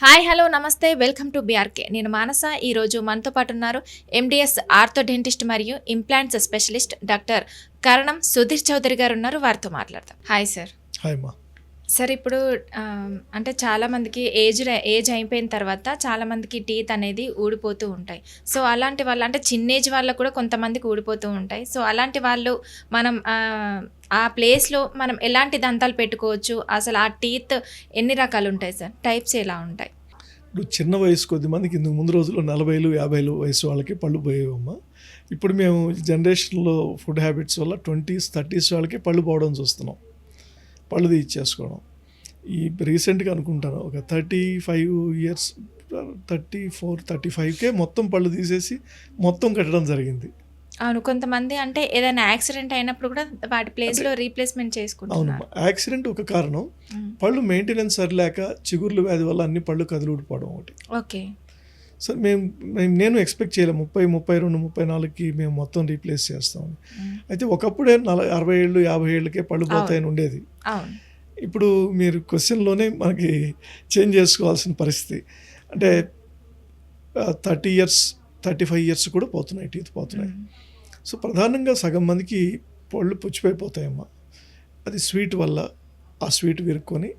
Hi hello నమస్తే welcome to BRK. నేను మానస. ఈరోజు మనతో పాటు ఉన్నారు ఎండిఎస్ ఆర్థో డెంటిస్ట్ మరియు ఇంప్లాంట్స్ స్పెషలిస్ట్ డాక్టర్ కరణం సుధీర్ చౌదరి గారు ఉన్నారు. వారితో మాట్లాడతాం. Hi sir. హాయ్ మా. సార్ ఇప్పుడు అంటే చాలామందికి ఏజ్ అయిపోయిన తర్వాత చాలామందికి టీత్ అనేది ఊడిపోతూ ఉంటాయి. సో అలాంటి వాళ్ళు అంటే చిన్న ఏజ్ వాళ్ళకు కూడా కొంతమందికి ఊడిపోతూ ఉంటాయి. సో అలాంటి వాళ్ళు మనం ఆ ప్లేస్లో మనం ఎలాంటి దంతాలు పెట్టుకోవచ్చు, అసలు ఆ టీత్ ఎన్ని రకాలు ఉంటాయి సార్, టైప్స్ ఎలా ఉంటాయి? ఇప్పుడు చిన్న వయసు కొద్దిమందికి ఇందుకు ముందు రోజుల్లో 40 50 వయసు వాళ్ళకి పళ్ళు పోయేవమ్మా. ఇప్పుడు మేము జనరేషన్లో ఫుడ్ హ్యాబిట్స్ వల్ల 20s 30s వాళ్ళకి పళ్ళు పోవడం చూస్తున్నాం, పళ్ళు తీయించేసుకోవడం. ఈ రీసెంట్గా అనుకుంటాను ఒక 35 ఇయర్స్ 34 35కే మొత్తం పళ్ళు తీసేసి మొత్తం కట్టడం జరిగింది. అవును, కొంతమంది అంటే ఏదైనా యాక్సిడెంట్ అయినప్పుడు కూడా వాటి ప్లేస్లో రీప్లేస్మెంట్ చేసుకుంటున్నారు. అవును, యాక్సిడెంట్ ఒక కారణం, పళ్ళు మెయింటెనెన్స్ సరిలేక చిగుర్లు వ్యాధి వల్ల అన్ని పళ్ళు కదిలిడిపోవడం ఒకటి. ఓకే. సో నేను ఎక్స్పెక్ట్ చేయలేము 30 32 34కి మేము మొత్తం రీప్లేస్ చేస్తామని. అయితే ఒకప్పుడే 60 ఏళ్ళు 50 ఏళ్ళకే పళ్ళు పోతాయని ఉండేది. ఇప్పుడు మీరు క్వశ్చన్లోనే మనకి చేంజ్ చేసుకోవాల్సిన పరిస్థితి. అంటే 30 ఇయర్స్ 35 ఇయర్స్ కూడా పోతున్నాయి, టీత్ పోతున్నాయి. సో ప్రధానంగా సగం మందికి పళ్ళు పుచ్చిపోయిపోతాయమ్మా. అది స్వీట్ వల్ల ఆ స్వీట్ విరుక్కొని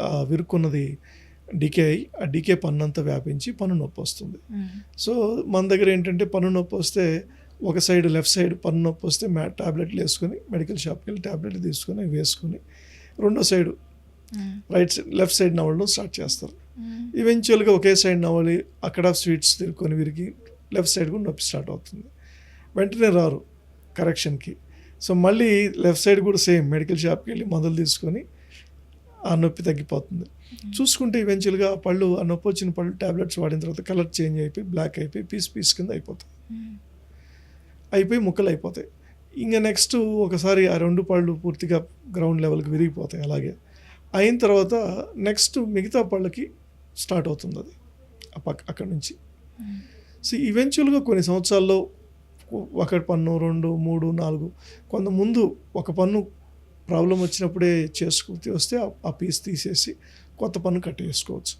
ఆ విరుక్కున్నది డీకే అయ్యి ఆ డీకే పన్నంతా వ్యాపించి పన్ను నొప్పి వస్తుంది. సో మన దగ్గర ఏంటంటే పన్ను నొప్పి వస్తే ఒక సైడ్ లెఫ్ట్ సైడ్ పన్ను నొప్పి వస్తే ట్యాబ్లెట్లు వేసుకొని మెడికల్ షాప్కి వెళ్ళి ట్యాబ్లెట్లు తీసుకొని వేసుకొని రెండో సైడు లెఫ్ట్ సైడ్ నవ్వడం స్టార్ట్ చేస్తారు. ఈవెన్చువల్గా ఒకే సైడ్ నవ్వాలి, అక్కడ స్వీట్స్ తిరుక్కొని విరిగి లెఫ్ట్ సైడ్ కూడా నొప్పి స్టార్ట్ అవుతుంది. వెంటనే రారు కరెక్షన్కి. సో మళ్ళీ లెఫ్ట్ సైడ్ కూడా సేమ్ మెడికల్ షాప్కి వెళ్ళి మందులు తీసుకొని ఆ నొప్పి తగ్గిపోతుంది. చూసుకుంటే ఈవెన్చువల్గా ఆ పళ్ళు, ఆ నొప్పి వచ్చిన పళ్ళు ట్యాబ్లెట్స్ వాడిన తర్వాత కలర్ చేంజ్ అయిపోయి బ్లాక్ అయిపోయి పీస్ కింద అయిపోయి ముక్కలు అయిపోతాయి. ఇంకా నెక్స్ట్ ఒకసారి ఆ రెండు పళ్ళు పూర్తిగా గ్రౌండ్ లెవెల్కి విరిగిపోతాయి. అలాగే అయిన తర్వాత నెక్స్ట్ మిగతా పళ్ళకి స్టార్ట్ అవుతుంది అది అక్కడి నుంచి. సో ఈవెన్చువల్గా కొన్ని సంవత్సరాల్లో ఒక పన్ను 2 3 4 కొంత ముందు ఒక పన్ను ప్రాబ్లం వచ్చినప్పుడే వస్తే ఆ పీస్ తీసేసి కొత్త పన్ను కట్టేసుకోవచ్చు.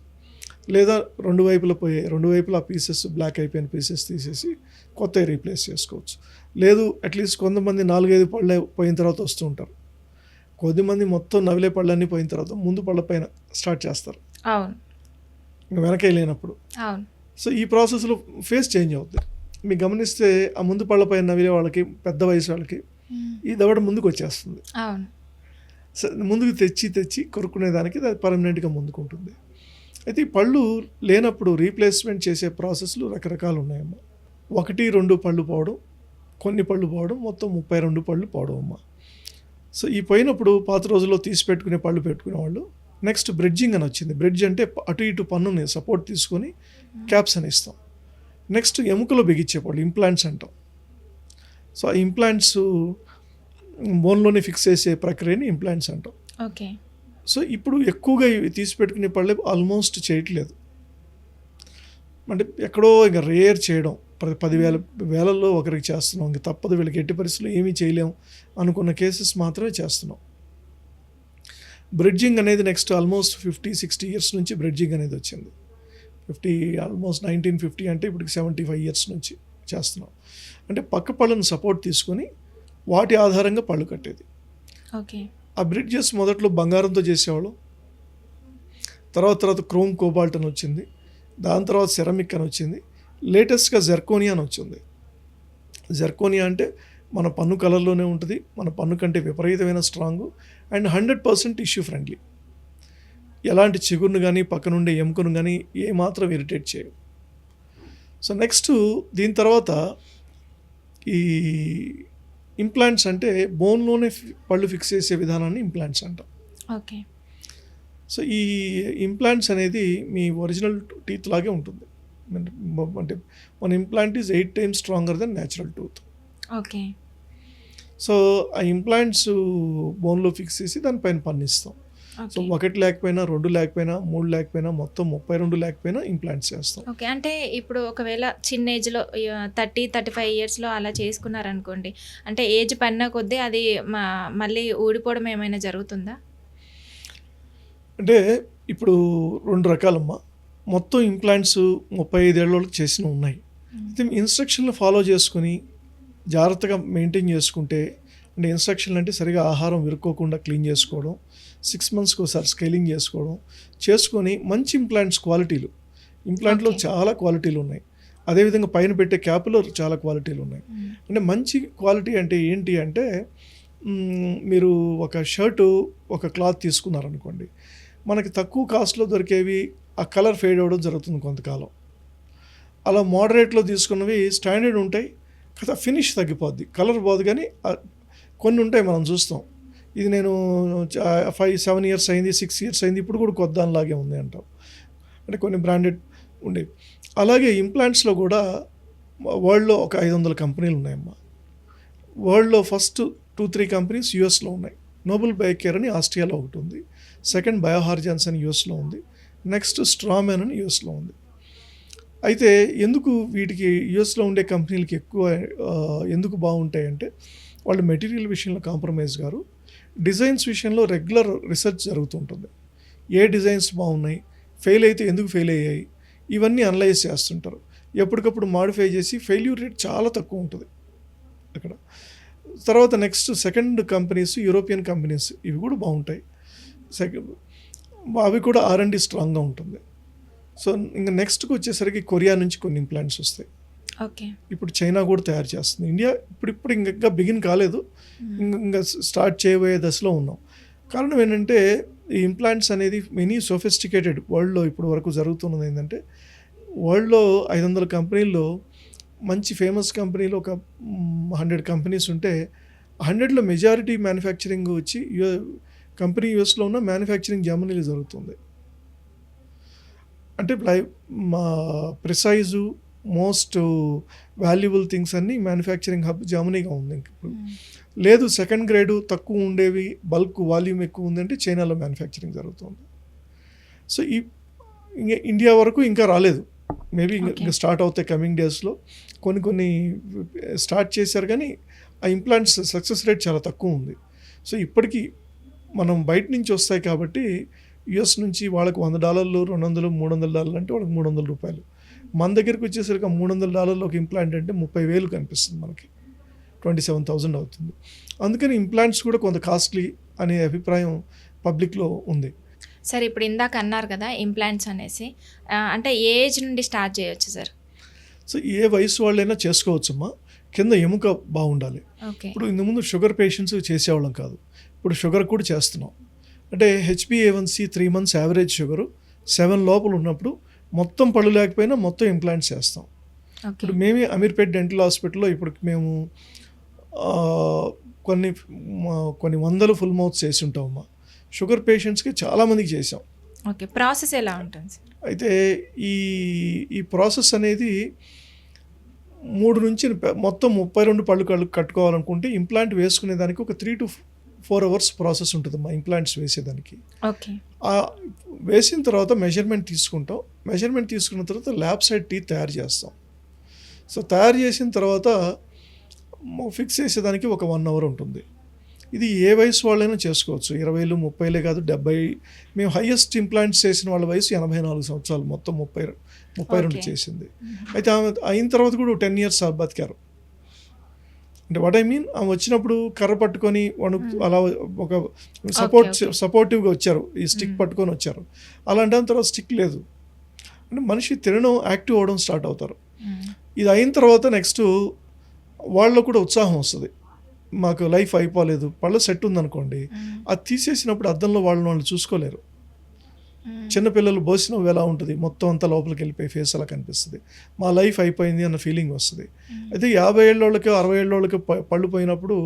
లేదా రెండు వైపులా పీసెస్ బ్లాక్ అయిపోయిన పీసెస్ తీసేసి కొత్త రీప్లేస్ చేసుకోవచ్చు. లేదు అట్లీస్ట్ కొంతమంది 4-5 పళ్ళు పోయిన తర్వాత వస్తూ ఉంటారు. కొద్దిమంది మొత్తం నవిలే పళ్ళన్నీ పోయిన తర్వాత ముందు పళ్ళ పైన స్టార్ట్ చేస్తారు, వెనకే లేనప్పుడు. సో ఈ ప్రాసెస్లో ఫేస్ చేంజ్ అవుతుంది. మీకు గమనిస్తే ఆ ముందు పళ్ళ పైన నవిలే వాళ్ళకి, పెద్ద వయసు వాళ్ళకి ఈ దవడ ముందుకు వచ్చేస్తుంది. సో ముందుకు తెచ్చి కొరుక్కునేదానికి అది పర్మనెంట్గా ముందుకు ఉంటుంది. అయితే ఈ పళ్ళు లేనప్పుడు రీప్లేస్మెంట్ చేసే ప్రాసెస్లు రకరకాలు ఉన్నాయమ్మా. 1-2 పళ్ళు పోవడం, కొన్ని పళ్ళు పోవడం, మొత్తం 32 పళ్ళు పోవడం అమ్మా. సో ఈ పోయినప్పుడు పాత రోజుల్లో తీసి పెట్టుకునే పళ్ళు పెట్టుకునే వాళ్ళు నెక్స్ట్ బ్రిడ్జింగ్ అని వచ్చింది. బ్రిడ్జ్ అంటే అటు ఇటు పన్నుని సపోర్ట్ తీసుకొని క్యాప్స్ అని ఇస్తాం. నెక్స్ట్ ఎముకలో బిగించేవాళ్ళు ఇంప్లాంట్స్ అంటాం. సో ఆ ఇంప్లాంట్స్ బోన్లోనే ఫిక్స్ చేసే ప్రక్రియని ఇంప్లాంట్స్ అంటాం. ఓకే. సో ఇప్పుడు ఎక్కువగా ఇవి తీసి పెట్టుకునే పళ్ళే ఆల్మోస్ట్ చేయట్లేదు. అంటే ఎక్కడో ఇంకా రేర్ చేయడం, 10,000 వేలల్లో ఒకరికి చేస్తున్నాం. ఇంక తప్పదు, వీళ్ళకి ఎట్టి పరిస్థితుల్లో ఏమీ చేయలేం అనుకున్న కేసెస్ మాత్రమే చేస్తున్నాం. బ్రిడ్జింగ్ అనేది నెక్స్ట్ ఆల్మోస్ట్ 50-60 ఇయర్స్ నుంచి బ్రిడ్జింగ్ అనేది వచ్చింది. ఆల్మోస్ట్ 1950 అంటే ఇప్పుడు 75 ఇయర్స్ నుంచి చేస్తున్నాం. అంటే పక్క పళ్ళను సపోర్ట్ తీసుకొని వాటి ఆధారంగా పళ్ళు కట్టేది. ఓకే. ఆ బ్రిడ్జెస్ మొదట్లో బంగారంతో చేసేవాళ్ళు, తర్వాత క్రోమ్ కోబాల్ట్ అని వచ్చింది, దాని తర్వాత సెరమిక్ అని వచ్చింది, లేటెస్ట్గా జెర్కోనియా అని వచ్చింది. జెర్కోనియా అంటే మన పన్ను కలర్లోనే ఉంటుంది, మన పన్ను కంటే విపరీతమైన స్ట్రాంగు అండ్ 100% టిష్యూ ఫ్రెండ్లీ. ఎలాంటి చిగురును కానీ పక్కనుండే ఎముకను కానీ ఏమాత్రం ఇరిటేట్ చేయవు. సో నెక్స్ట్ దీని తర్వాత ఈ ఇంప్లాంట్స్ అంటే బోన్లోనే పళ్ళు ఫిక్స్ చేసే విధానాన్ని ఇంప్లాంట్స్ అంటాం. ఓకే. సో ఈ ఇంప్లాంట్స్ అనేది మీ ఒరిజినల్ టీత్ లాగే ఉంటుంది. అంటే మన implant is 8 times stronger then natural tooth. Okay. So ఆ ఇంప్లాంట్స్ బోన్లో ఫిక్స్ చేసి దానిపైన పన్ను ఇస్తాం. సో 1 లేకపోయినా 2 లేకపోయినా 3 లేకపోయినా మొత్తం 32 లేకపోయినా ఇంప్లాంట్స్ చేస్తాం. ఓకే. అంటే ఇప్పుడు ఒకవేళ చిన్న ఏజ్లో 30-35 ఇయర్స్లో అలా చేసుకున్నారనుకోండి, అంటే ఏజ్ పడిన కొద్దీ అది మళ్ళీ ఊడిపోవడం ఏమైనా జరుగుతుందా? అంటే ఇప్పుడు 2 రకాలమ్మా. మొత్తం ఇంప్లాంట్స్ 35 ఏళ్ళకి చేసినవి ఉన్నాయి. అయితే ఇన్స్ట్రక్షన్లు ఫాలో చేసుకుని జాగ్రత్తగా మెయింటైన్ చేసుకుంటే, అంటే ఇన్స్ట్రక్షన్లు అంటే సరిగా ఆహారం విరుక్కోకుండా క్లీన్ చేసుకోవడం, 6 మంత్స్కి ఒకసారి స్కేలింగ్ చేసుకొని మంచి ఇంప్లాంట్స్ క్వాలిటీలు, ఇంప్లాంట్లో చాలా క్వాలిటీలు ఉన్నాయి. అదేవిధంగా పైన పెట్టే క్యాప్లో చాలా క్వాలిటీలు ఉన్నాయి. అంటే మంచి క్వాలిటీ అంటే ఏంటి అంటే, మీరు ఒక షర్టు ఒక క్లాత్ తీసుకున్నారనుకోండి, మనకి తక్కువ కాస్ట్లో దొరికేవి ఆ కలర్ ఫేడ్ అవ్వడం జరుగుతుంది కొంతకాలం. అలా మోడరేట్లో తీసుకున్నవి స్టాండర్డ్ ఉంటాయి కదా, ఫినిష్ తగ్గిపోద్ది, కలర్ పోదు. కానీ కొన్ని ఉంటాయి మనం చూస్తాం, ఇది నేను 5-7 ఇయర్స్ అయింది, 6 ఇయర్స్ అయింది, ఇప్పుడు కూడా కొత్త దానిలాగే ఉంది అంటాం. అంటే కొన్ని బ్రాండెడ్ ఉండేవి. అలాగే ఇంప్లాంట్స్లో కూడా వరల్డ్లో ఒక 500 కంపెనీలు ఉన్నాయమ్మా. వరల్డ్లో ఫస్ట్ 2-3 కంపెనీస్ యూఎస్లో ఉన్నాయి. నోబెల్ బయోకేర్ అని ఆస్ట్రియాలో ఒకటి ఉంది, సెకండ్ బయోహార్జన్స్ అని యూఎస్లో ఉంది, నెక్స్ట్ స్ట్రామెన్ అని యూఎస్లో ఉంది. అయితే ఎందుకు వీటికి యూఎస్లో ఉండే కంపెనీలకి ఎక్కువ ఎందుకు బాగుంటాయంటే, వాళ్ళు మెటీరియల్ విషయంలో కాంప్రమైజ్ గారు, డిజైన్స్ విషయంలో రెగ్యులర్ రీసెర్చ్ జరుగుతుంటుంది. ఏ డిజైన్స్ బాగున్నాయి, ఫెయిల్ అయితే ఎందుకు ఫెయిల్ అయ్యాయి, ఇవన్నీ అనలైజ్ చేస్తుంటారు. ఎప్పటికప్పుడు మాడిఫై చేసి ఫెయిల్యూర్ రేట్ చాలా తక్కువ ఉంటుంది అక్కడ. తర్వాత next second companies, European companies, ఇవి కూడా బాగుంటాయి. అవి కూడా R&D స్ట్రాంగ్గా ఉంటుంది. సో ఇంకా నెక్స్ట్కి వచ్చేసరికి కొరియా నుంచి కొన్ని ఇంప్లాంట్స్ వస్తాయి. ఓకే. ఇప్పుడు చైనా కూడా తయారు చేస్తుంది. ఇండియా ఇప్పుడు ఇంకా బిగిన్ కాలేదు, ఇంకా స్టార్ట్ చేయబోయే దశలో ఉన్నాం. కారణం ఏంటంటే, ఈ ఇంప్లాంట్స్ అనేది మెనీ సోఫిస్టికేటెడ్ వరల్డ్లో ఇప్పుడు వరకు జరుగుతున్నది ఏంటంటే, వరల్డ్లో 500 కంపెనీల్లో మంచి ఫేమస్ కంపెనీలు ఒక 100 కంపెనీస్ ఉంటే, 100లో మెజారిటీ మ్యానుఫ్యాక్చరింగ్ వచ్చి కంపెనీ యూఎస్లో ఉన్న మ్యానుఫ్యాక్చరింగ్ జర్మనీలో జరుగుతుంది. అంటే మా ప్రిసైజు మోస్ట్ వాల్యుబుల్ థింగ్స్ అన్నీ మ్యానుఫ్యాక్చరింగ్ హబ్ జర్మనీగా ఉంది. ఇప్పుడు లేదు, సెకండ్ గ్రేడు తక్కువ ఉండేవి, బల్క్ వాల్యూమ్ ఎక్కువ ఉందంటే చైనాలో మ్యానుఫ్యాక్చరింగ్ జరుగుతుంది. సో ఇంకా ఇండియా వరకు ఇంకా రాలేదు, మేబీ ఇంకా స్టార్ట్ అవుతాయి కమింగ్ డేస్లో. కొన్ని స్టార్ట్ చేశారు, కానీ ఆ ఇంప్లాంట్స్ సక్సెస్ రేట్ చాలా తక్కువ ఉంది. సో ఇప్పటికీ మనం బయట నుంచి వస్తాయి కాబట్టి, యుఎస్ నుంచి వాళ్ళకి $100, $200, $300 అంటే వాళ్ళకి $300. మన దగ్గరికి వచ్చేసరికి $300 ఒక ఇంప్లాంట్ అంటే 30,000 కనిపిస్తుంది మనకి, 27,000 అవుతుంది. అందుకని ఇంప్లాంట్స్ కూడా కొంత కాస్ట్లీ అనే అభిప్రాయం పబ్లిక్లో ఉంది. సార్, ఇప్పుడు ఇందాక అన్నారు కదా ఇంప్లాంట్స్ అనేసి, అంటే ఏ ఏజ్ నుండి స్టార్ట్ చేయొచ్చు సార్? సో ఏ వయసు వాళ్ళైనా చేసుకోవచ్చమ్మా, కింద ఎముక బాగుండాలి. ఇప్పుడు ఇంతకుముందు షుగర్ పేషెంట్స్ చేసేవాళ్ళం కాదు, ఇప్పుడు షుగర్ కూడా చేస్తున్నాం. అంటే HbA1c 3 months యావరేజ్ షుగరు 7 లోపల ఉన్నప్పుడు మొత్తం పళ్ళు లేకపోయినా మొత్తం ఇంప్లాంట్స్ చేస్తాం. ఇప్పుడు మేమే అమీర్పేట్ డెంటల్ హాస్పిటల్లో ఇప్పుడు మేము కొన్ని వందలు ఫుల్ మౌత్స్ చేసి ఉంటామమ్మా. షుగర్ పేషెంట్స్కి చాలామందికి చేసాం. ఓకే, ప్రాసెస్ ఎలా ఉంటుంది సార్? అయితే ఈ ప్రాసెస్ అనేది 3 నుంచి మొత్తం 32 పళ్ళు కట్టుకోవాలనుకుంటే, ఇంప్లాంట్ వేసుకునే దానికి ఒక 3 to 4 hours ప్రాసెస్ ఉంటుంది మా ఇంప్లాంట్స్ వేసేదానికి. ఓకే. వేసిన తర్వాత మెజర్మెంట్ తీసుకుంటాం. మెజర్మెంట్ తీసుకున్న తర్వాత ల్యాబ్ సైడ్ టీత్ తయారు చేస్తాం. సో తయారు చేసిన తర్వాత ఫిక్స్ చేసేదానికి ఒక 1 hour ఉంటుంది. ఇది ఏ వయసు వాళ్ళైనా చేసుకోవచ్చు, 20, 30 కాదు, 70. మేము హైయెస్ట్ ఇంప్లాంట్స్ చేసిన వాళ్ళ వయసు 84 సంవత్సరాలు, మొత్తం 32 చేసింది. అయితే ఆమె అయిన తర్వాత కూడా 10 years బతికారు. అంటే వాట్ ఐ మీన్, ఆమె వచ్చినప్పుడు కర్ర పట్టుకొని అలా ఒక సపోర్టివ్గా వచ్చారు, ఈ స్టిక్ పట్టుకొని వచ్చారు. అలాంటి తర్వాత స్టిక్ లేదు అంటే మనిషి తినడం, యాక్టివ్ అవ్వడం స్టార్ట్ అవుతారు. ఇది అయిన తర్వాత నెక్స్ట్ వాళ్ళలో కూడా ఉత్సాహం వస్తుంది, మాకు లైఫ్ అయిపోలేదు. పళ్ళ సెట్ ఉందనుకోండి, అది తీసేసినప్పుడు అద్దంలో వాళ్ళు చూసుకోలేరు. చిన్నపిల్లలు బోసినవి ఎలా ఉంటుంది, మొత్తం అంతా లోపలికి వెళ్ళిపోయి ఫేస్ అలా కనిపిస్తుంది, మా లైఫ్ అయిపోయింది అన్న ఫీలింగ్ వస్తుంది. అయితే 50 ఏళ్ళకి 60 ఏళ్ళకి పళ్ళు పోయినప్పుడు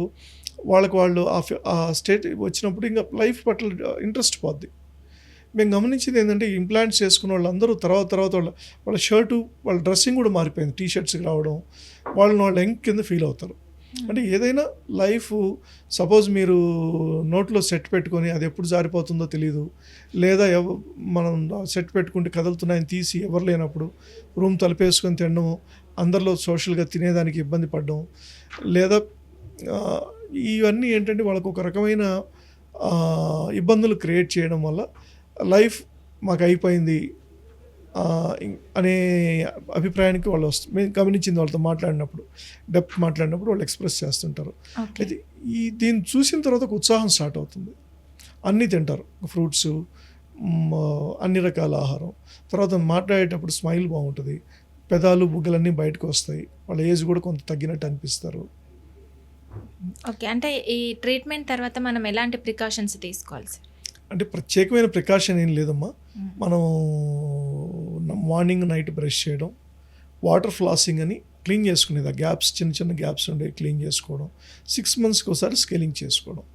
వాళ్ళు ఆ స్టేట్ వచ్చినప్పుడు ఇంకా లైఫ్ పట్ల ఇంట్రెస్ట్ పోద్ది. మేము గమనించింది ఏంటంటే, ఇంప్లాంట్స్ చేసుకున్న వాళ్ళందరూ తర్వాత వాళ్ళ షర్టు, వాళ్ళ డ్రెస్సింగ్ కూడా మారిపోయింది, టీషర్ట్స్కి రావడం, వాళ్ళు యంగ్ కింద ఫీల్ అవుతారు. అంటే ఏదైనా లైఫ్, సపోజ్ మీరు నోట్లో సెట్ పెట్టుకొని అది ఎప్పుడు జారిపోతుందో తెలియదు, లేదా మనం సెట్ పెట్టుకుంటే కదులుతున్నాయని తీసి ఎవరు లేనప్పుడు రూమ్ తలుపేసుకొని తినడం, అందరిలో సోషల్గా తినేదానికి ఇబ్బంది పడడం, లేదా ఇవన్నీ ఏంటంటే వాళ్ళకు ఒక రకమైన ఇబ్బందులు క్రియేట్ చేయడం వల్ల లైఫ్ మాకు అయిపోయింది, అనే అభిప్రాయానికి వాళ్ళు మేము గమనించింది వాళ్ళతో మాట్లాడినప్పుడు, డెప్త్ మాట్లాడినప్పుడు వాళ్ళు ఎక్స్ప్రెస్ చేస్తుంటారు. ఓకే. అయితే దీన్ని చూసిన తర్వాత ఒక ఉత్సాహం స్టార్ట్ అవుతుంది. అన్నీ తింటారు, ఫ్రూట్స్, అన్ని రకాల ఆహారం. తర్వాత మాట్లాడేటప్పుడు స్మైల్ బాగుంటుంది, పెదాలు బుగ్గలన్నీ బయటకు వస్తాయి, వాళ్ళ ఏజ్ కూడా కొంత తగ్గినట్టు అనిపిస్తారు. ఓకే. అంటే ఈ ట్రీట్మెంట్ తర్వాత మనం ఎలాంటి ప్రికాషన్స్ తీసుకోవాలి సార్? అంటే ప్రత్యేకమైన ప్రికాషన్ ఏం లేదమ్మా. మనం మార్నింగ్ నైట్ బ్రష్ చేయడం, వాటర్ ఫ్లాసింగ్ అని క్లీన్ చేసుకునేది, ఆ గ్యాప్స్ చిన్న చిన్న గ్యాప్స్ ఉండే క్లీన్ చేసుకోవడం, 6 monthsకి ఒకసారి స్కేలింగ్ చేసుకోవడం,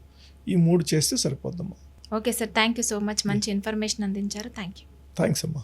ఈ 3 చేస్తే సరిపోద్దమ్మా. Okay sir. Thank you so much. మంచి ఇన్ఫర్మేషన్ అందించారు. Thank you. థ్యాంక్స్ అమ్మా.